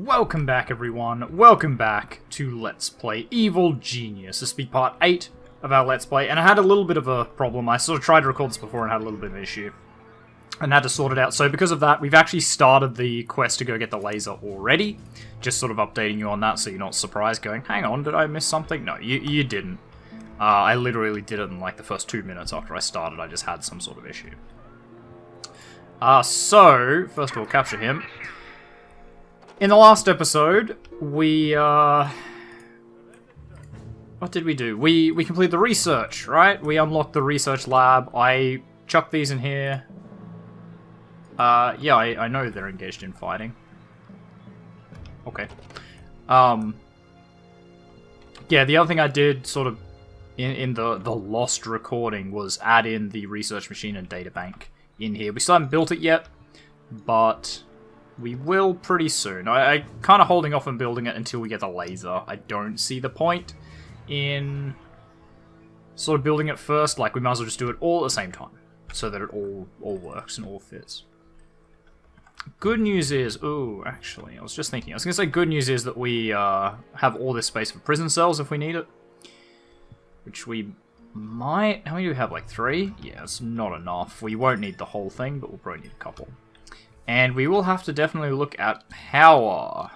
Welcome back, everyone. Welcome back to Let's Play Evil Genius. This will be part 8 of our Let's Play, and I had a little bit of a problem. I sort of tried to record this before and had a little bit of an issue, and had to sort it out. So because of that, we've actually started the quest to go get the laser already. Just sort of updating you on that so you're not surprised going, hang on, did I miss something? No, you didn't. I literally did it in like the first 2 minutes after I started. I just had some sort of issue. So, first of all, capture him. In the last episode, we, what did we do? We completed the research, right? We unlocked the research lab. I chucked these in here. Yeah, I know they're engaged in fighting. Okay. Yeah, the other thing I did, sort of, in the lost recording, was add in the research machine and data bank in here. We still haven't built it yet, but we will pretty soon. I'm kind of holding off on building it until we get the laser. I don't see the point in sort of building it first. Like, we might as well just do it all at the same time, so that it all works and all fits. Good news is... Ooh, actually, I was just thinking. I was going to say good news is that we have all this space for prison cells if we need it. Which we might... How many do we have? Like 3? Yeah, it's not enough. We won't need the whole thing, but we'll probably need a couple. And we will have to definitely look at power.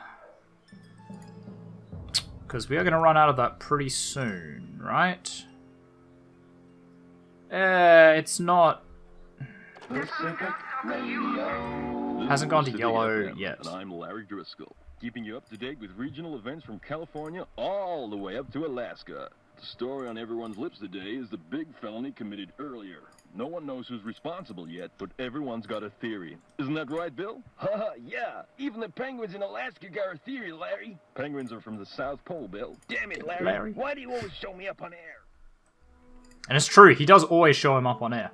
Because we are going to run out of that pretty soon, right? It's not... Hasn't gone to yellow yet. And I'm Larry Driscoll, keeping you up to date with regional events from California all the way up to Alaska. The story on everyone's lips today is the big felony committed earlier. No one knows who's responsible yet, but everyone's got a theory. Isn't that right, Bill? Haha, yeah. Even the penguins in Alaska got a theory, Larry. Penguins are from the South Pole, Bill. Damn it, Larry. Why do you always show me up on air? And it's true, he does always show him up on air.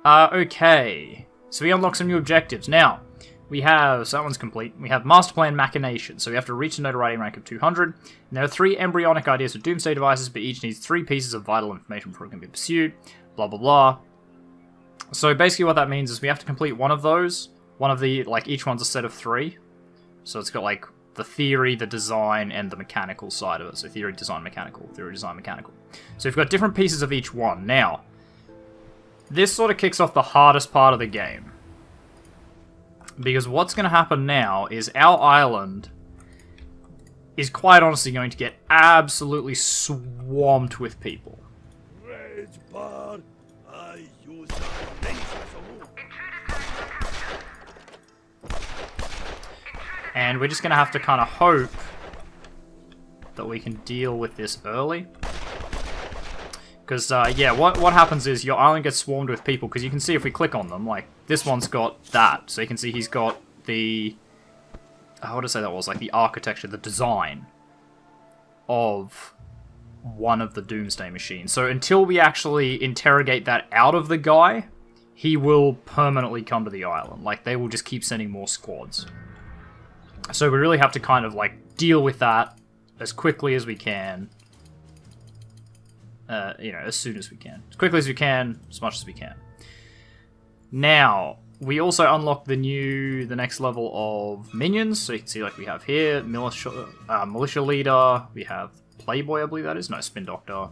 Okay. So we unlock some new objectives. Now, we have... So that one's complete. We have Master Plan Machination. So we have to reach a notoriety rank of 200. And there are 3 embryonic ideas for doomsday devices, but each needs 3 pieces of vital information before it can be pursued. Blah, blah, blah. So basically what that means is we have to complete one of those. One of the... Like, each one's a set of 3. So it's got, like, the theory, the design, and the mechanical side of it. So theory, design, mechanical. Theory, design, mechanical. So we've got different pieces of each one. Now, this sort of kicks off the hardest part of the game. Because what's going to happen now is our island is quite honestly going to get absolutely swamped with people. And we're just going to have to kind of hope that we can deal with this early. Because, yeah, what happens is your island gets swarmed with people, because you can see if we click on them, like, this one's got that. So you can see he's got the... What did I say that was? Like, the architecture, the design of one of the doomsday machines. So until we actually interrogate that out of the guy, he will permanently come to the island. Like, they will just keep sending more squads. So we really have to kind of, like, deal with that as quickly as we can. You know, as soon as we can. As quickly as we can, as much as we can. Now, we also unlock the next level of minions. So you can see, like, we have here, Militia Leader, we have Playboy, I believe that is. No, Spin Doctor.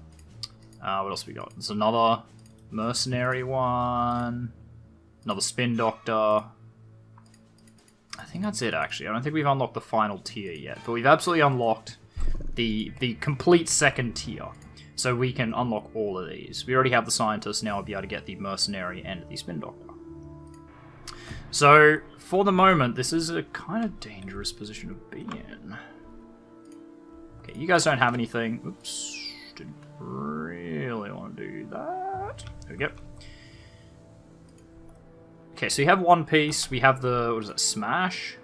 What else we got? There's another Mercenary one. Another Spin Doctor. I think that's it, actually. I don't think we've unlocked the final tier yet. But we've absolutely unlocked the complete second tier. So we can unlock all of these. We already have the Scientist, now we'll be able to get the Mercenary and the Spin Doctor. So, for the moment, this is a kind of dangerous position to be in. Okay, you guys don't have anything. Oops, didn't really want to do that. There we go. Okay, so you have one piece. We have the, what is it, Smash?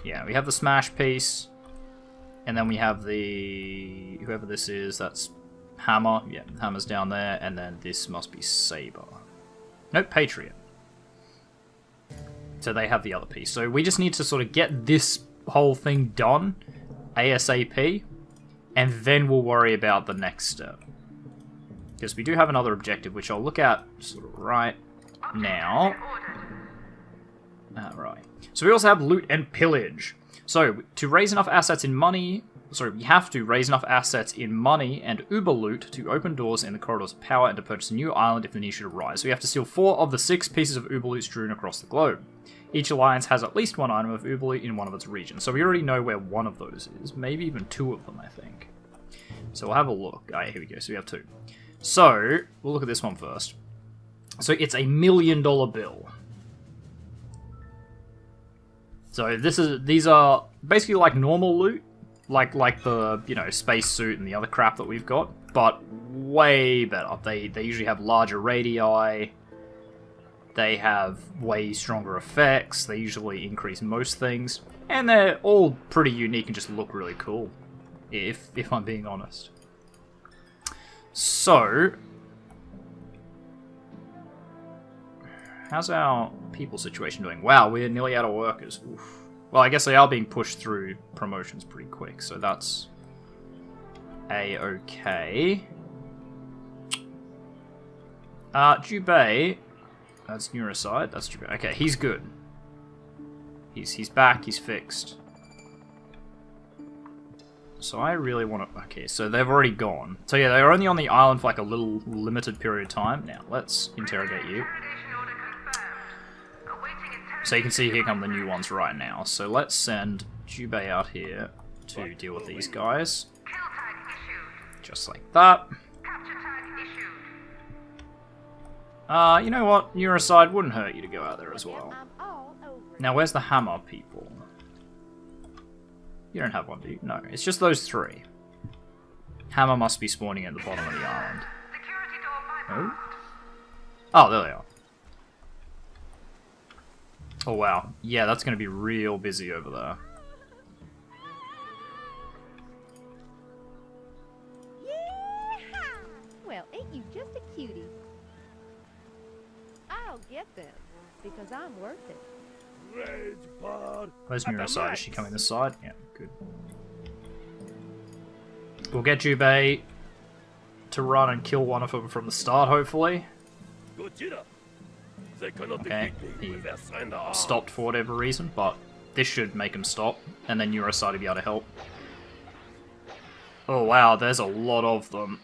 Yeah, we have the Smash piece. And then we have the, whoever this is, that's Hammer. Yeah, Hammer's down there. And then this must be Saber. Nope, Patriot. So they have the other piece. So we just need to sort of get this whole thing done ASAP. And then we'll worry about the next step. Because we do have another objective, which I'll look at sort of right now. Right. So we also have loot and pillage. So to raise enough assets in money, we have to raise enough assets in money and uber loot to open doors in the corridors of power and to purchase a new island if the need should arise. So we have to steal 4 of the 6 pieces of uber loot strewn across the globe. Each alliance has at least 1 item of uber loot in one of its regions. So we already know where one of those is. Maybe even 2 of them, I think. So we'll have a look. Alright, here we go. So we have 2. So we'll look at this one first. So it's $1 million bill. So these are basically like normal loot, like the, you know, space suit and the other crap that we've got, but way better. They usually have larger radii. They have way stronger effects. They usually increase most things, and they're all pretty unique and just look really cool. If I'm being honest. So, how's our people situation doing? Wow, we're nearly out of workers. Oof. Well, I guess they are being pushed through promotions pretty quick, so that's a-okay. Jubei, that's Neuroside, that's Jubei. Okay, he's good. He's back, he's fixed. So I really want to... Okay, so they've already gone. So yeah, they're only on the island for like a little limited period of time. Now, let's interrogate you. So you can see here come the new ones right now. So let's send Jubei out here to deal with these guys. Just like that. You know what? Neuroside wouldn't hurt you to go out there as well. Now, where's the hammer people? You don't have one, do you? No, it's just those 3. Hammer must be spawning at the bottom of the island. Oh? Oh, there they are. Oh, wow. Yeah, that's going to be real busy over there. Yeah! Well, ain't you just a cutie? I'll get them, because I'm worth it. Where's Neuroside? Is she coming this side? Yeah, good. We'll get Jubei to run and kill one of them from the start, hopefully. Okay, he stopped for whatever reason, but this should make him stop, and then Neuroside will be able to help. Oh wow, there's a lot of them.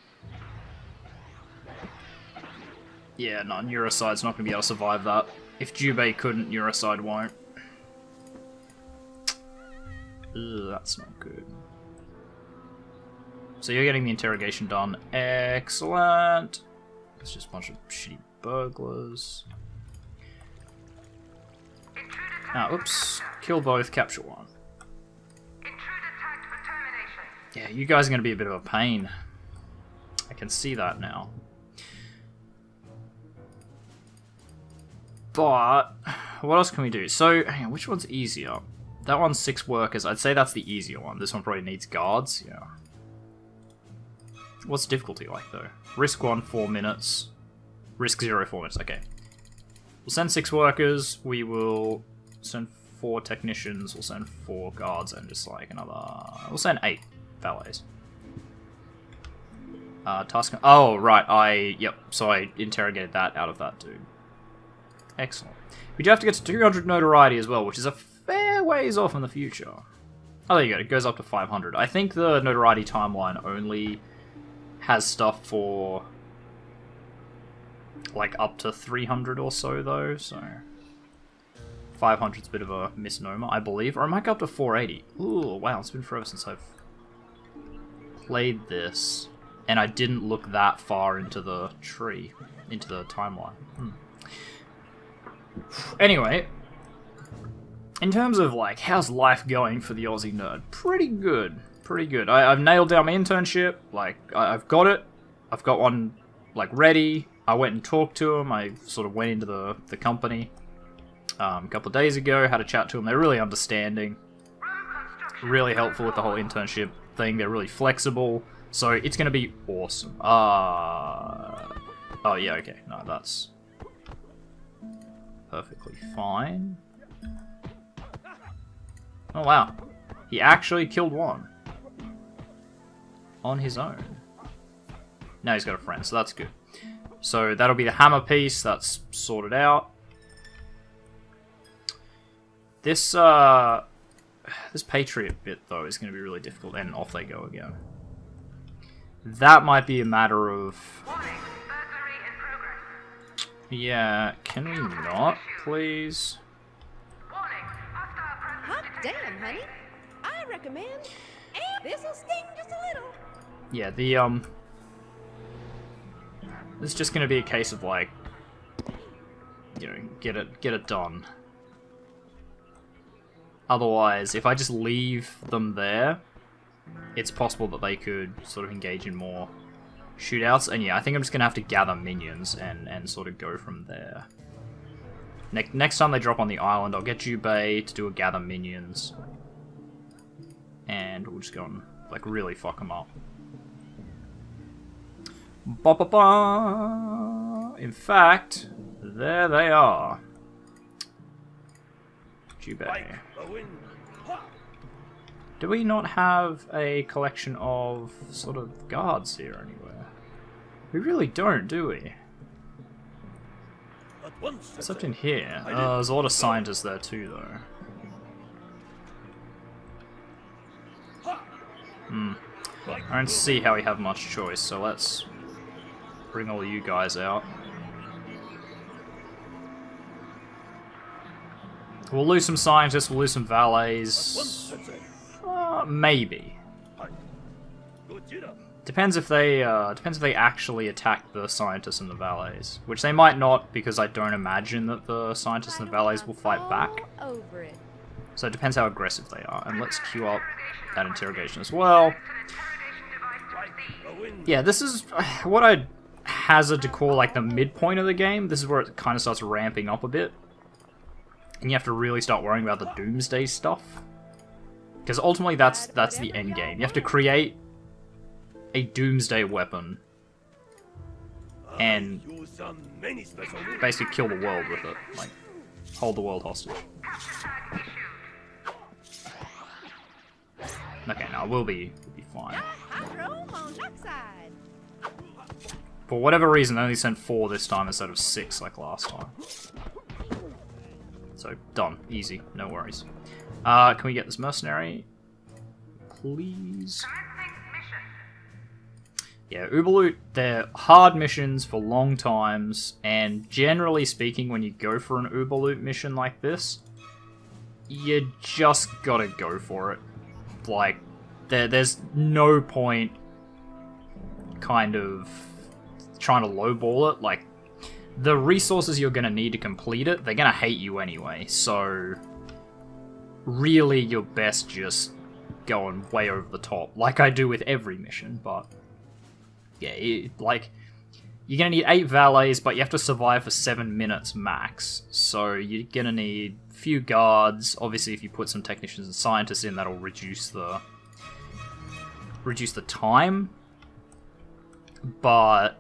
Yeah, no, Neuroside's not going to be able to survive that. If Jubei couldn't, Neuroside won't. Ugh, that's not good. So you're getting the interrogation done. Excellent. It's just a bunch of shitty burglars. Ah, oops. Kill both, capture one. Yeah, you guys are going to be a bit of a pain. I can see that now. But, what else can we do? So, hang on, which one's easier? That one's 6 workers. I'd say that's the easier one. This one probably needs guards. Yeah. What's difficulty like, though? Risk 1, 4 minutes. Risk 0, 4 minutes. Okay. We'll send 6 workers. We will send 4 technicians. We'll send 4 guards and just like another... We'll send 8 valets. Task... Oh, right. Yep. So I interrogated that out of that dude. Excellent. We do have to get to 200 notoriety as well, which is a fair ways off in the future. Oh, there you go. It goes up to 500. I think the notoriety timeline only has stuff for like up to 300 or so, though, so 500's a bit of a misnomer, I believe. Or it might go up to 480. Ooh, wow, it's been forever since I've played this, and I didn't look that far into the tree, into the timeline. Anyway, in terms of like how's life going for the Aussie Nerd, pretty good, pretty good. I've nailed down my internship. Like I've got it. I've got one like ready. I went and talked to them. I sort of went into the company a couple of days ago. Had a chat to them. They're really understanding, really helpful with the whole internship thing. They're really flexible, so it's gonna be awesome. Oh yeah, okay. No, that's perfectly fine. Oh wow. He actually killed one. On his own. Now he's got a friend, so that's good. So that'll be the hammer piece, that's sorted out. This this Patriot bit though is going to be really difficult, and off they go again. That might be a matter of. Yeah, can we not, please? Hot damn, honey. I recommend. And this'll sting just a little. Yeah, the It's just gonna be a case of like, you know, get it done. Otherwise, if I just leave them there, it's possible that they could sort of engage in more shootouts. And yeah, I think I'm just gonna have to gather minions and sort of go from there. Next time they drop on the island, I'll get Jubei to do a gather minions, and we'll just go and like really fuck them up. Ba ba ba. In fact, there they are. Jubei. Do we not have a collection of sort of guards here anywhere? We really don't, do we? Except in here. There's a lot of scientists there too, though. I don't see how we have much choice, so let's bring all you guys out. We'll lose some scientists, we'll lose some valets. Maybe. Depends if they actually attack the scientists and the valets, which they might not, because I don't imagine that the scientists and the valets will fight back. So it depends how aggressive they are. And let's queue up that interrogation as well. Yeah, this is what I'd hazard to call like the midpoint of the game. This is where it kind of starts ramping up a bit. And you have to really start worrying about the doomsday stuff. Because ultimately that's the end game. You have to create a doomsday weapon and basically kill the world with it. Like, hold the world hostage. Okay, now we'll be fine. For whatever reason, they only sent 4 this time instead of 6 like last time. So, done. Easy. No worries. Can we get this mercenary? Please? Yeah, Uberloot, they're hard missions for long times, and generally speaking, when you go for an Uberloot mission like this, you just gotta go for it. Like, there's no point kind of trying to lowball it. Like, the resources you're gonna need to complete it, they're gonna hate you anyway, so really you're best just going way over the top, like I do with every mission. But yeah, like, you're gonna need 8 valets, but you have to survive for 7 minutes max, so you're gonna need a few guards. Obviously, if you put some technicians and scientists in, that'll reduce the time, but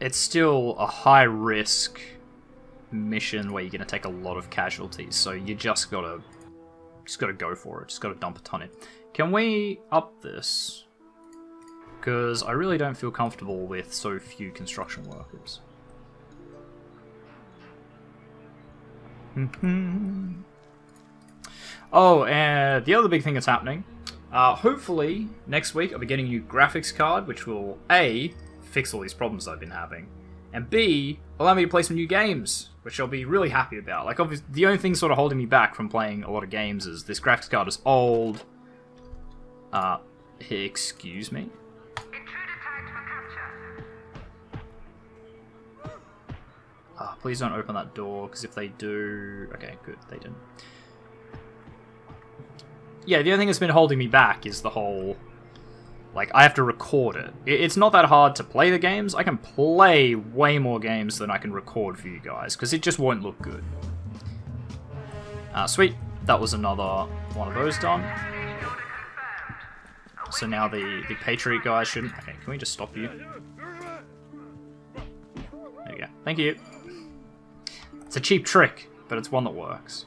it's still a high risk mission where you're gonna take a lot of casualties, so you just gotta go for it. Just gotta dump a ton in. Can we up this? Because I really don't feel comfortable with so few construction workers. Oh, and the other big thing that's happening, hopefully next week I'll be getting a new graphics card, which will A, fix all these problems I've been having, and B, allow me to play some new games, which I'll be really happy about. Like, obviously, the only thing sort of holding me back from playing a lot of games is this graphics card is old. Excuse me? Please don't open that door, because if they do... Okay, good, they didn't. Yeah, the only thing that's been holding me back is the whole... Like, I have to record it. It's not that hard to play the games. I can play way more games than I can record for you guys, because it just won't look good. Sweet. That was another one of those done. So now the Patriot guys shouldn't... Okay, can we just stop you? There you go. Thank you. It's a cheap trick, but it's one that works.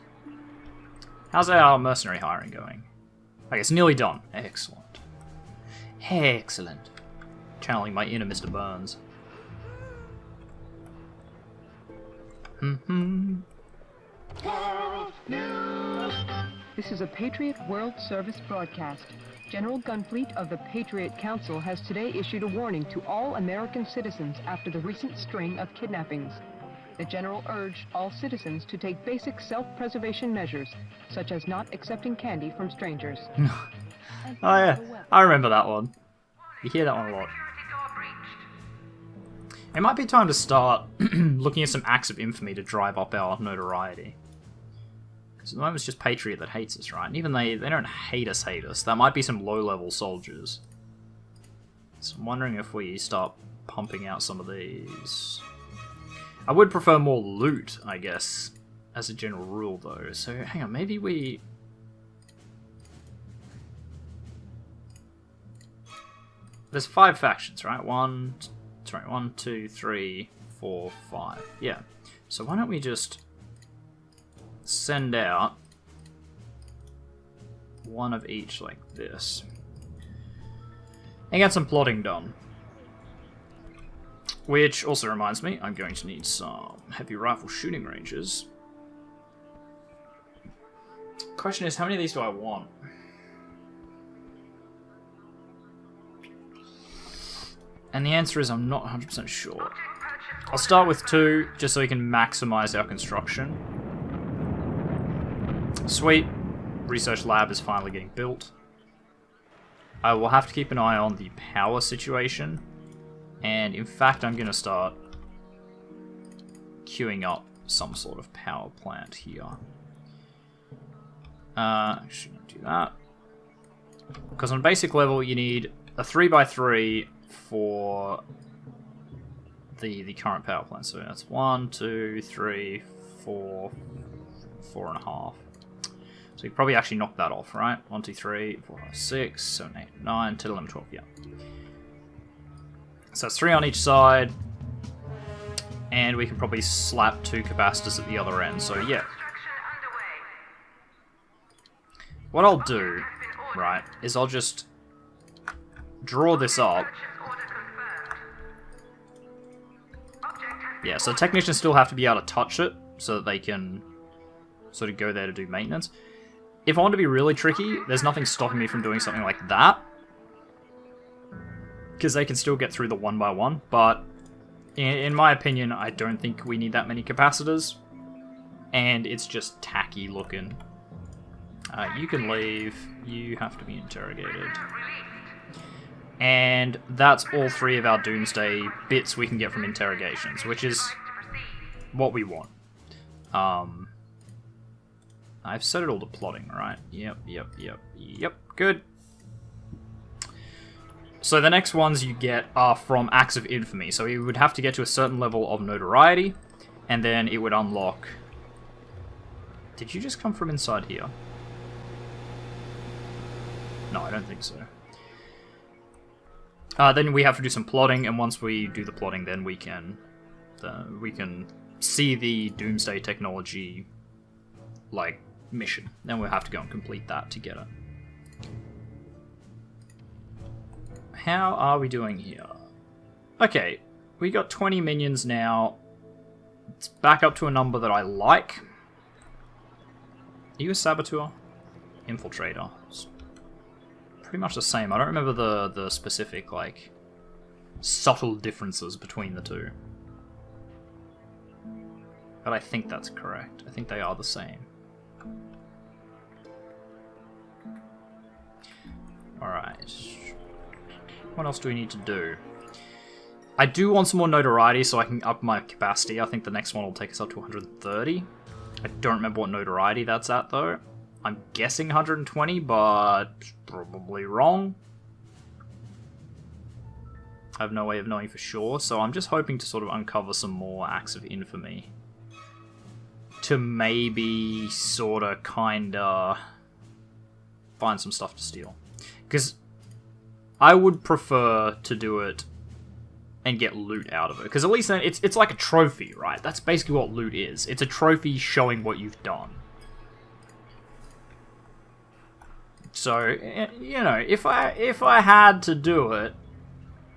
How's our mercenary hiring going? Okay, it's nearly done. Excellent. Excellent. Channeling my inner Mr. Burns. This is a Patriot World Service broadcast. General Gunfleet of the Patriot Council has today issued a warning to all American citizens after the recent string of kidnappings. The General urged all citizens to take basic self-preservation measures, such as not accepting candy from strangers. Oh yeah, I remember that one. You hear that one a lot. It might be time to start looking at some acts of infamy to drive up our notoriety. Because at the moment it's just Patriot that hates us, right? And even they don't hate us. That might be some low-level soldiers. So I'm wondering if we start pumping out some of these. I would prefer more loot, I guess, as a general rule, though. So hang on, maybe we... There's 5 factions, right? 1, 2, 3, 4, 5. Yeah. So why don't we just send out one of each like this. And get some plotting done. Which also reminds me, I'm going to need some heavy rifle shooting ranges. Question is, how many of these do I want? And the answer is I'm not 100% sure. I'll start with 2, just so we can maximize our construction. Sweet. Research lab is finally getting built. I will have to keep an eye on the power situation. And in fact, I'm going to start queuing up some sort of power plant here. Actually, don't do that. Because on basic level, you need a 3x3 for the current power plant. So that's 1, 2, 3, 4, 4.5. So you probably actually knock that off, right? 1, 2, 3, 4, 5, 6, 7, 8, 9, 10, 11, 12, yeah. So it's 3 on each side. And we can probably slap 2 capacitors at the other end, so yeah. What I'll do, right, is I'll just draw this up. Yeah, so technicians still have to be able to touch it, so that they can sort of go there to do maintenance. If I want to be really tricky, there's nothing stopping me from doing something like that. Because they can still get through the 1x1, but in my opinion, I don't think we need that many capacitors. And it's just tacky looking. You can leave. You have to be interrogated. And that's all 3 of our doomsday bits we can get from interrogations, which is what we want. I've set it all to plotting, right? Yep. Good. So the next ones you get are from acts of infamy. So you would have to get to a certain level of notoriety, and then it would unlock... Did you just come from inside here? No, I don't think so. Then we have to do some plotting, and once we do the plotting, then we can see the doomsday technology, like, mission. Then we'll have to go and complete that to get it. How are we doing here? Okay, we got 20 minions now. It's back up to a number that I like. Are you a saboteur? Infiltrator. It's pretty much the same. I don't remember the specific, like, subtle differences between the two. But I think that's correct. I think they are the same. Alright. What else do we need to do? I do want some more notoriety so I can up my capacity. I think the next one will take us up to 130. I don't remember what notoriety that's at, though. I'm guessing 120, but probably wrong. I have no way of knowing for sure, so I'm just hoping to sort of uncover some more acts of infamy. To maybe sorta kinda find some stuff to steal. Because I would prefer to do it and get loot out of it. Because at least then it's like a trophy, right? That's basically what loot is. It's a trophy showing what you've done. So, you know, if I had to do it,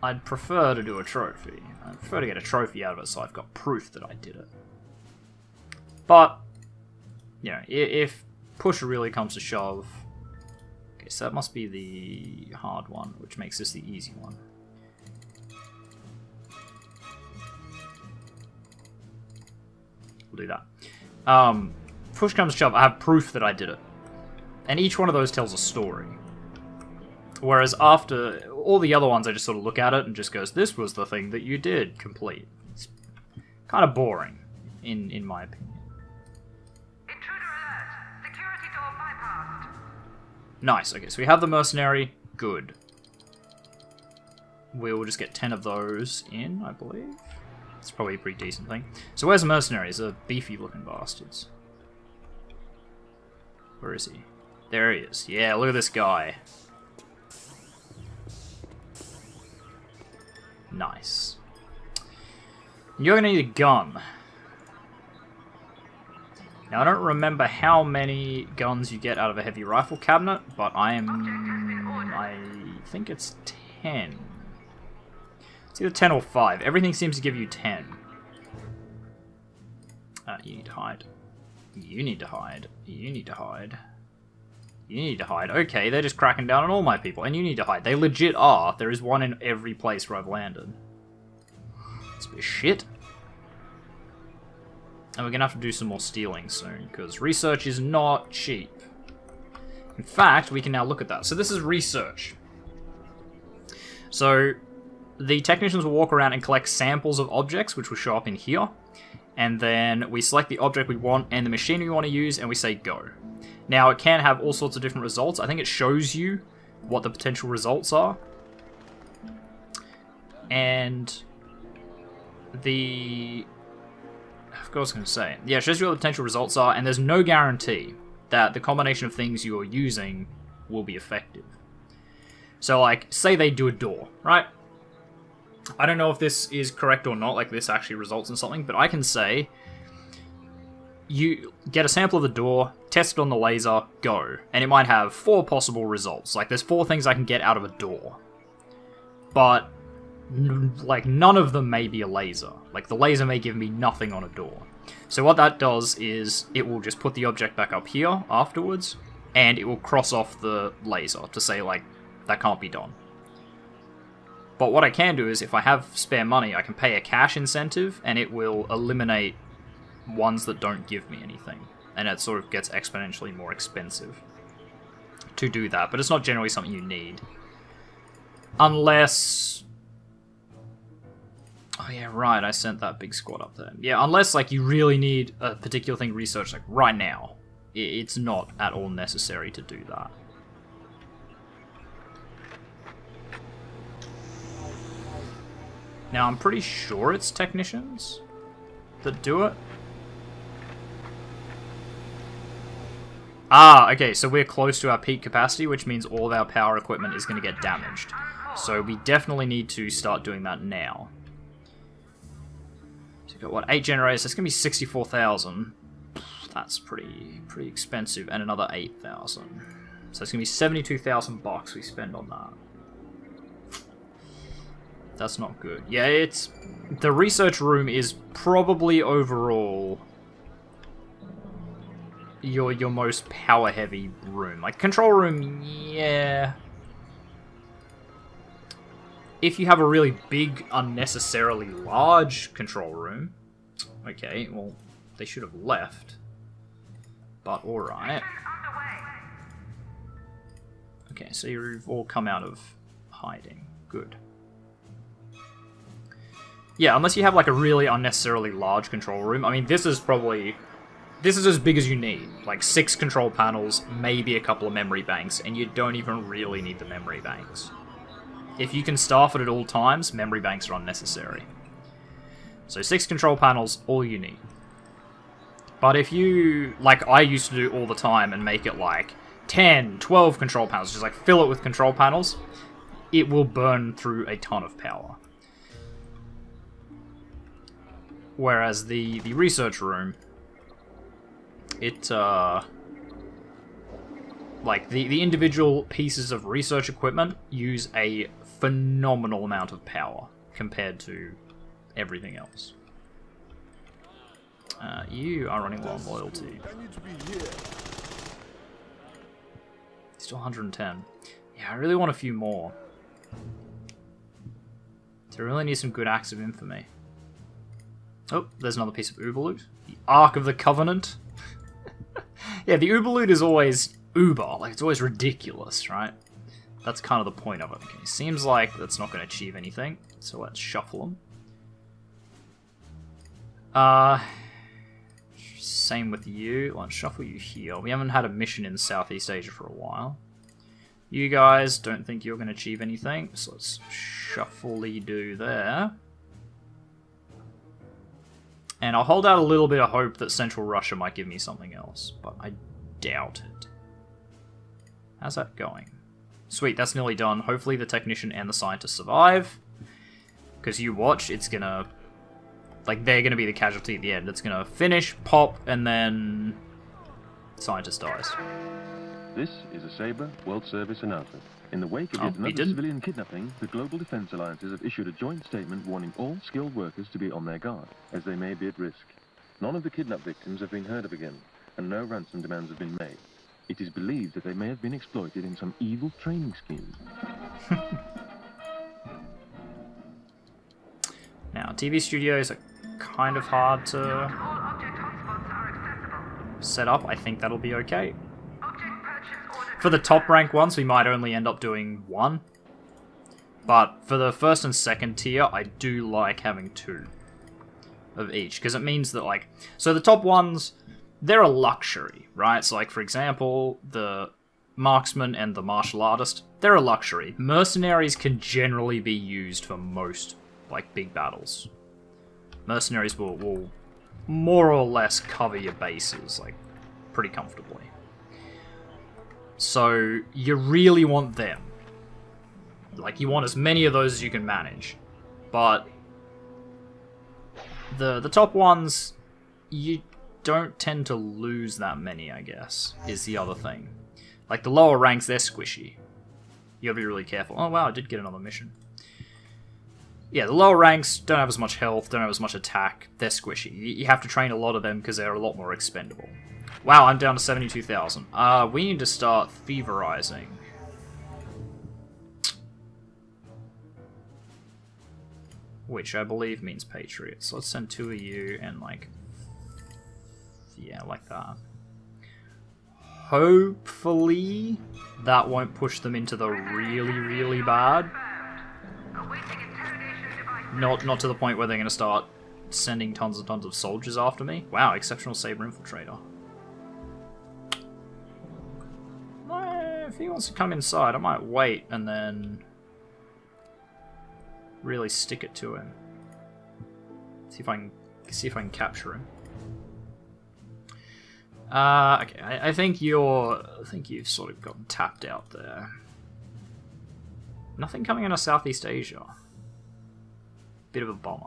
I'd prefer to do a trophy. I'd prefer to get a trophy out of it so I've got proof that I did it. But you know, if push really comes to shove... Okay, so that must be the hard one, which makes this the easy one. We'll do that. Push comes to shove, I have proof that I did it. And each one of those tells a story. Whereas after all the other ones, I just sort of look at it and just goes, this was the thing that you did complete. It's kind of boring, in my opinion. Intruder alert! Security door bypassed. Nice, okay, so we have the mercenary. Good. We'll just get 10 of those in, I believe. It's probably a pretty decent thing. So where's the mercenaries? They're beefy looking bastards. Where is he? There he is. Yeah, look at this guy. Nice. You're gonna need a gun. Now, I don't remember how many guns you get out of a heavy rifle cabinet, but I think it's 10. It's either 10 or 5. Everything seems to give you 10. You need to hide. You need to hide. You need to hide. You need to hide. Okay, they're just cracking down on all my people, and you need to hide. They legit are. There is one in every place where I've landed. It's a bit of shit. And we're going to have to do some more stealing soon, because research is not cheap. In fact, we can now look at that. So this is research. So the technicians will walk around and collect samples of objects, which will show up in here. And then we select the object we want and the machine we want to use, and we say go. Now, it can have all sorts of different results. I think it shows you what the potential results are. And I forgot what I was going to say. Yeah, it shows you what the potential results are, and there's no guarantee that the combination of things you're using will be effective. So, like, say they do a door, right? I don't know if this is correct or not, like this actually results in something, but I can say you get a sample of the door, test it on the laser, go. And it might have 4 possible results. Like, there's 4 things I can get out of a door. But, like, none of them may be a laser. Like, the laser may give me nothing on a door. So what that does is, it will just put the object back up here afterwards, and it will cross off the laser to say, like, that can't be done. But what I can do is, if I have spare money, I can pay a cash incentive, and it will eliminate ones that don't give me anything. And it sort of gets exponentially more expensive to do that, but it's not generally something you need. Unless... Oh yeah, right, I sent that big squad up there. Yeah, unless, like, you really need a particular thing researched, like, right now. It's not at all necessary to do that. Now, I'm pretty sure it's technicians that do it. Ah, okay, so we're close to our peak capacity, which means all of our power equipment is going to get damaged. So we definitely need to start doing that now. So we've got, what, 8 generators? That's going to be 64,000. That's pretty expensive, and another 8,000. So it's going to be 72,000 bucks we spend on that. That's not good. Yeah, it's... The research room is probably overall your most power-heavy room. Like, control room, yeah. If you have a really big, unnecessarily large control room... Okay, well, they should have left. But alright. Okay, so you've all come out of hiding. Good. Yeah, unless you have, like, a really unnecessarily large control room. I mean, this is as big as you need. Like, 6 control panels, maybe a couple of memory banks, and you don't even really need the memory banks. If you can staff it at all times, memory banks are unnecessary. So 6 control panels, all you need. But if you, like I used to do all the time, and make it, like, 10, 12 control panels, just, like, fill it with control panels, it will burn through a ton of power. Whereas the research room, it, like, the individual pieces of research equipment use a phenomenal amount of power compared to everything else. You are running low on loyalty. Still 110. Yeah, I really want a few more. So I really need some good acts of infamy. Oh, there's another piece of Uber loot. The Ark of the Covenant. Yeah, the Uber loot is always Uber. Like, it's always ridiculous, right? That's kind of the point of it. Okay, seems like that's not going to achieve anything. So let's shuffle them. Same with you. Let's shuffle you here. We haven't had a mission in Southeast Asia for a while. You guys don't think you're going to achieve anything, so let's shuffle-y do there. And I'll hold out a little bit of hope that Central Russia might give me something else, but I doubt it. How's that going? Sweet, that's nearly done. Hopefully the technician and the scientist survive. Because you watch, it's gonna... Like, they're gonna be the casualty at the end. It's gonna finish, pop, and then... Scientist dies. This is a Sabre World Service announcement. In the wake of yet another civilian kidnapping, the Global Defense Alliances have issued a joint statement warning all skilled workers to be on their guard, as they may be at risk. None of the kidnapped victims have been heard of again, and no ransom demands have been made. It is believed that they may have been exploited in some evil training scheme. Now, TV studios are kind of hard to set up. I think that'll be okay. For the top rank ones, we might only end up doing one. But for the first and second tier, I do like having 2 of each. Because it means that, like... So the top ones, they're a luxury, right? So, like, for example, the marksman and the martial artist, they're a luxury. Mercenaries can generally be used for most, like, big battles. Mercenaries will more or less cover your bases, like, pretty comfortably. So, you really want them. Like, you want as many of those as you can manage. But the top ones, you don't tend to lose that many, I guess, is the other thing. Like, the lower ranks, they're squishy. You gotta be really careful. Oh, wow, I did get another mission. Yeah, the lower ranks don't have as much health, don't have as much attack. They're squishy. You have to train a lot of them because they're a lot more expendable. Wow, I'm down to 72,000. We need to start thieverizing. Which I believe means patriots. So let's send 2 of you and, like... Yeah, like that. Hopefully that won't push them into the really, really bad. Not to the point where they're going to start sending tons and tons of soldiers after me. Wow, exceptional Saber infiltrator. If he wants to come inside, I might wait and then really stick it to him. See if I can capture him. Okay, I think you've sort of gotten tapped out there. Nothing coming out of Southeast Asia. Bit of a bummer.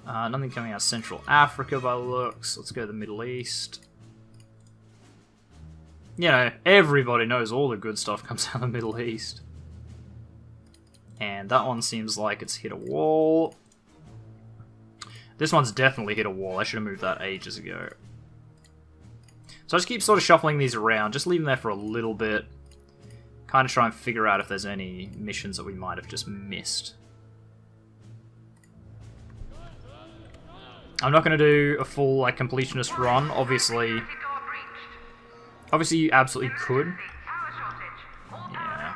Nothing coming out of Central Africa by the looks. Let's go to the Middle East. You know, everybody knows all the good stuff comes out of the Middle East. And that one seems like it's hit a wall. This one's definitely hit a wall. I should have moved that ages ago. So I just keep sort of shuffling these around. Just leave them there for a little bit. Kind of try and figure out if there's any missions that we might have just missed. I'm not going to do a full, like, completionist run, obviously. Obviously, you absolutely could. Yeah.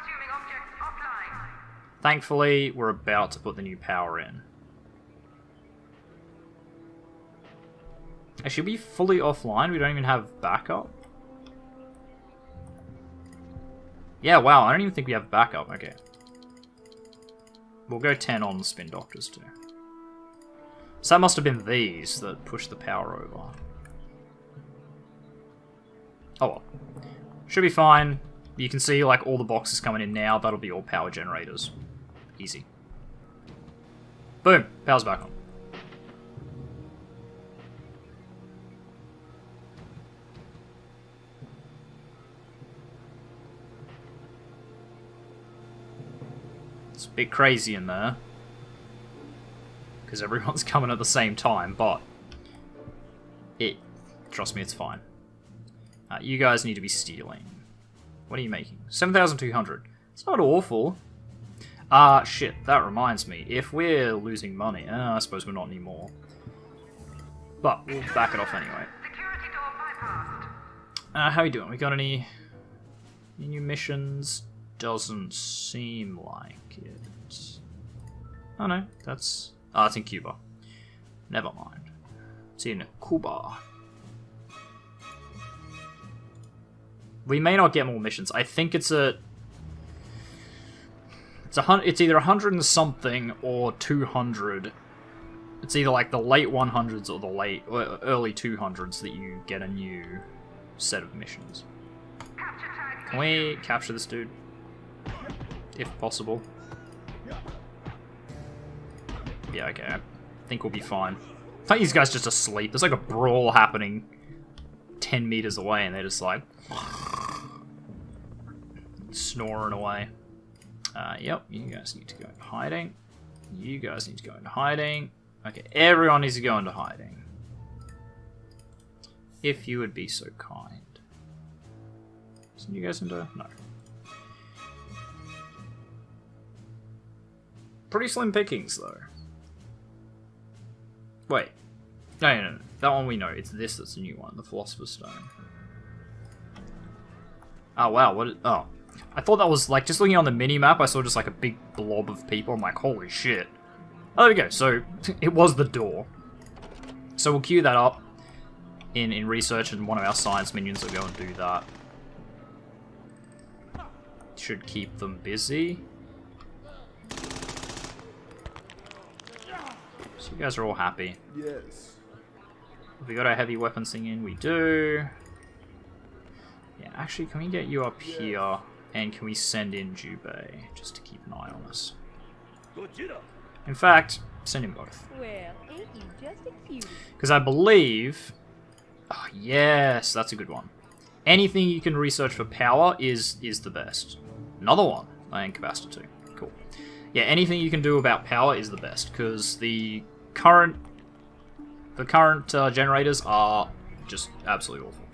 Thankfully, we're about to put the new power in. Should we be fully offline? We don't even have backup? Yeah, wow, I don't even think we have backup. Okay. We'll go 10 on the spin doctors, too. So that must have been these that pushed the power over. Oh well. Should be fine. You can see, like, all the boxes coming in now. That'll be all power generators. Easy. Boom! Power's back on. It's a bit crazy in there, because everyone's coming at the same time, but Trust me, it's fine. You guys need to be stealing. What are you making? 7,200. It's not awful. Shit, that reminds me. If we're losing money, I suppose we're not anymore. But we'll back it off anyway. Security door bypassed. How you doing? We got any new missions? Doesn't seem like it. Oh no, that's... Oh, it's in Cuba. Never mind. It's in Cuba. We may not get more missions. I think it's a... It's either 100 and something or 200. It's either like the late 100s or the early 200s that you get a new set of missions. Can we capture this dude? If possible. Yeah, okay. I think we'll be fine. I think these guys just asleep. There's like a brawl happening 10 meters away and they're just like... snoring away. Yep, you guys need to go into hiding. You guys need to go into hiding. Okay, everyone needs to go into hiding. If you would be so kind. Send you guys into... No. Pretty slim pickings, though. Wait. No. That one we know. It's this that's the new one. The Philosopher's Stone. Oh, wow. What? Oh. I thought that was, like, just looking on the mini-map, I saw just, like, a big blob of people. I'm like, holy shit. Oh, there we go. So, it was the door. So we'll queue that up in research, and one of our science minions will go and do that. Should keep them busy. So you guys are all happy. Yes. Have we got our heavy weapons thing in? We do. Yeah, actually, can we get you up here? And can we send in Jubei, just to keep an eye on us? In fact, send him both. Well, ain't you just a cutie? Because I believe... Oh, yes, that's a good one. Anything you can research for power is the best. Another one. And capacitor too. Cool. Yeah, anything you can do about power is the best, because the current generators are just absolutely awful.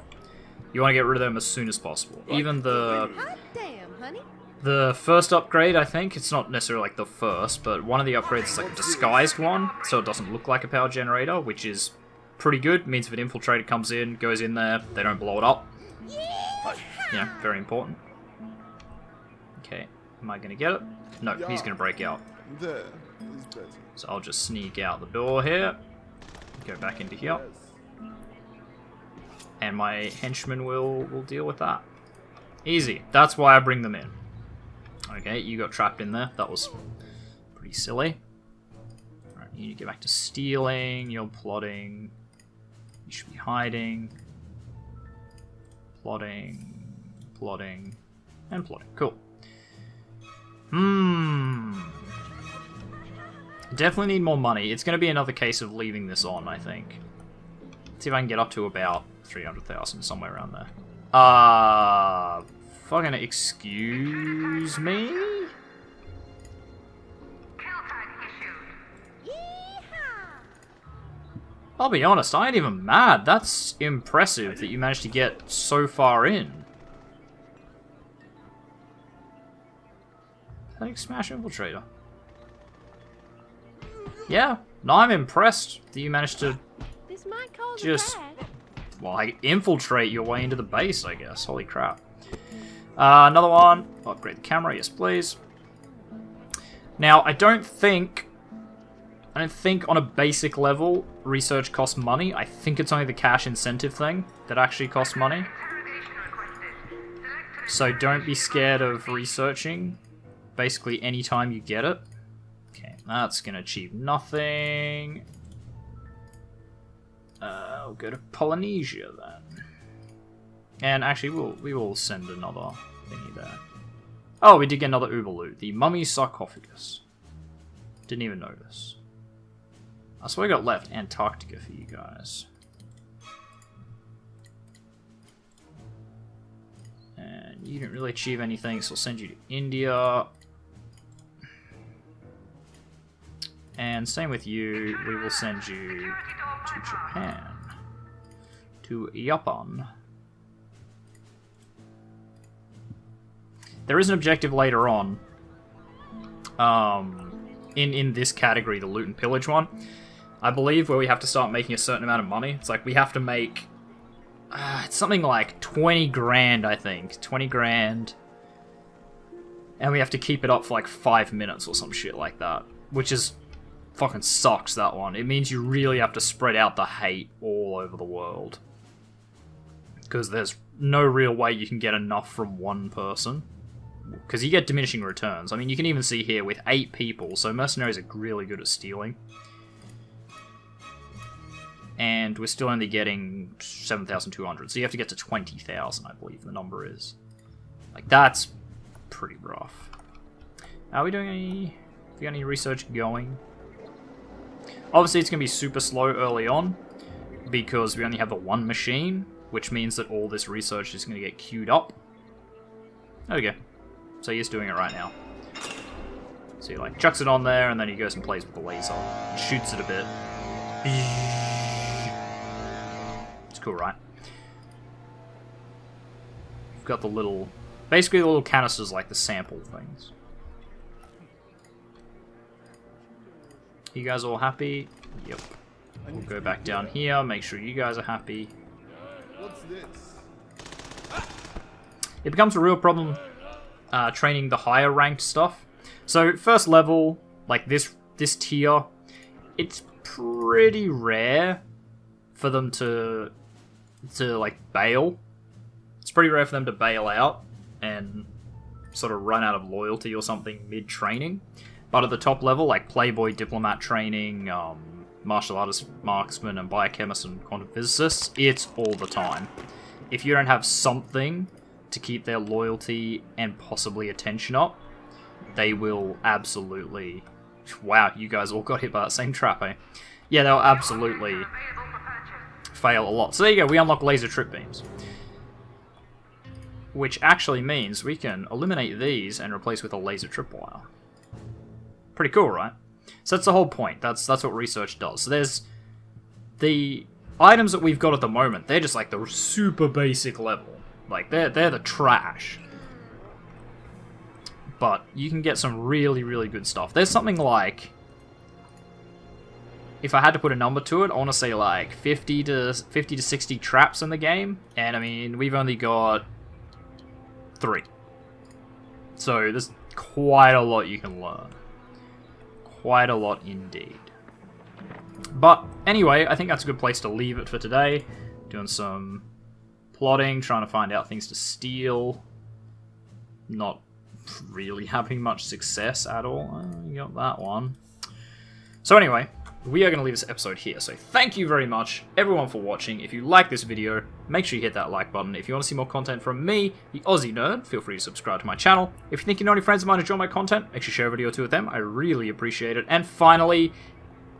You want to get rid of them as soon as possible. Even the... Hot damn, honey. The first upgrade, I think, it's not necessarily like the first, but one of the upgrades is like a disguised one, so it doesn't look like a power generator, which is pretty good. It means if an infiltrator comes in, goes in there, they don't blow it up. Yeah, very important. Okay, am I going to get it? No, he's going to break out. There is better. So I'll just sneak out the door here, go back into here, and my henchman will deal with that. Easy. That's why I bring them in. Okay, you got trapped in there. That was pretty silly. Alright, you need to get back to stealing. You're plotting. You should be hiding. Plotting. Plotting. And plotting. Cool. Definitely need more money. It's going to be another case of leaving this on, I think. Let's see if I can get up to about 300,000, somewhere around there. Fucking excuse me? Kill tag issued. Yeehaw! I'll be honest, I ain't even mad. That's impressive that you managed to get so far in. Pathetic smash infiltrator. Yeah, no, I'm impressed that you managed to This might cause just, a crash. well, like, infiltrate your way into the base, I guess. Holy crap. Another one. Upgrade the camera, yes please. Now, I don't think on a basic level research costs money. I think it's only the cash incentive thing that actually costs money. Interrogation requested. So don't be scared of researching basically any time you get it. Okay, that's gonna achieve nothing. We'll go to Polynesia then. And actually, we will send another thingy there. Oh, we did get another Uber loot. The Mummy Sarcophagus. Didn't even notice. That's what I got left. Antarctica for you guys. And you didn't really achieve anything, so I'll send you to India. And same with you. We will send you to Japan. to Japan. There is an objective later on, in this category, the loot and pillage one, I believe, where we have to start making a certain amount of money. It's like we have to make, it's something like 20 grand, I think. 20 grand. And we have to keep it up for like 5 minutes or some shit like that. Which is, fucking sucks, that one. It means you really have to spread out the hate all over the world. Because there's no real way you can get enough from one person. Because you get diminishing returns. I mean, you can even see here with 8 people, so mercenaries are really good at stealing. And we're still only getting 7,200, so you have to get to 20,000, I believe the number is. Like, that's pretty rough. Are we doing any... we got any research going? Obviously, it's going to be super slow early on, because we only have the one machine, which means that all this research is going to get queued up. There we go. So he's doing it right now. So he, like, chucks it on there, and then he goes and plays with the laser. And shoots it a bit. It's cool, right? We've got the little... basically the little canisters like the sample things. You guys all happy? Yep. We'll go back down here, make sure you guys are happy. What's this? It becomes a real problem training the higher ranked stuff. So first level, like this tier, it's pretty rare for them to like bail. It's pretty rare for them to bail out and sort of run out of loyalty or something mid-training. But at the top level, like Playboy Diplomat training, martial artist marksman and biochemist and quantum physicists, it's all the time. If you don't have something to keep their loyalty and possibly attention up, they will absolutely... wow, you guys all got hit by that same trap, eh? Yeah, they'll absolutely fail a lot. So there you go, we unlock laser trip beams. Which actually means we can eliminate these and replace with a laser tripwire. Pretty cool, right? So that's the whole point. That's what research does. So there's the items that we've got at the moment. They're just like the super basic level. Like they're the trash. But you can get some really, really good stuff. There's something like, if I had to put a number to it, I want to say like 50 to 60 traps in the game. And I mean, we've only got 3. So there's quite a lot you can learn. Quite a lot indeed. But anyway, I think that's a good place to leave it for today. Doing some plotting, trying to find out things to steal. Not really having much success at all. You got that one. So anyway, we are going to leave this episode here. So thank you very much, everyone, for watching. If you like this video, make sure you hit that like button. If you want to see more content from me, the Aussie Nerd, feel free to subscribe to my channel. If you think you know any friends of mine who enjoy my content, make sure you share a video or two with them. I really appreciate it. And finally,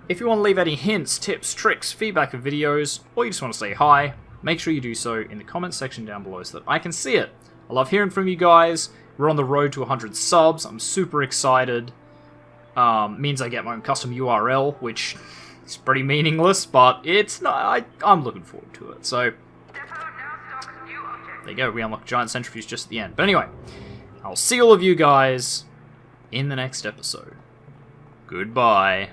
if you want to leave any hints, tips, tricks, feedback of videos, or you just want to say hi, make sure you do so in the comments section down below so that I can see it. I love hearing from you guys. We're on the road to 100 subs. I'm super excited. Means I get my own custom URL, which is pretty meaningless, but it's not. I'm looking forward to it. So there you go. We unlock giant centrifuge just at the end. But anyway, I'll see all of you guys in the next episode. Goodbye.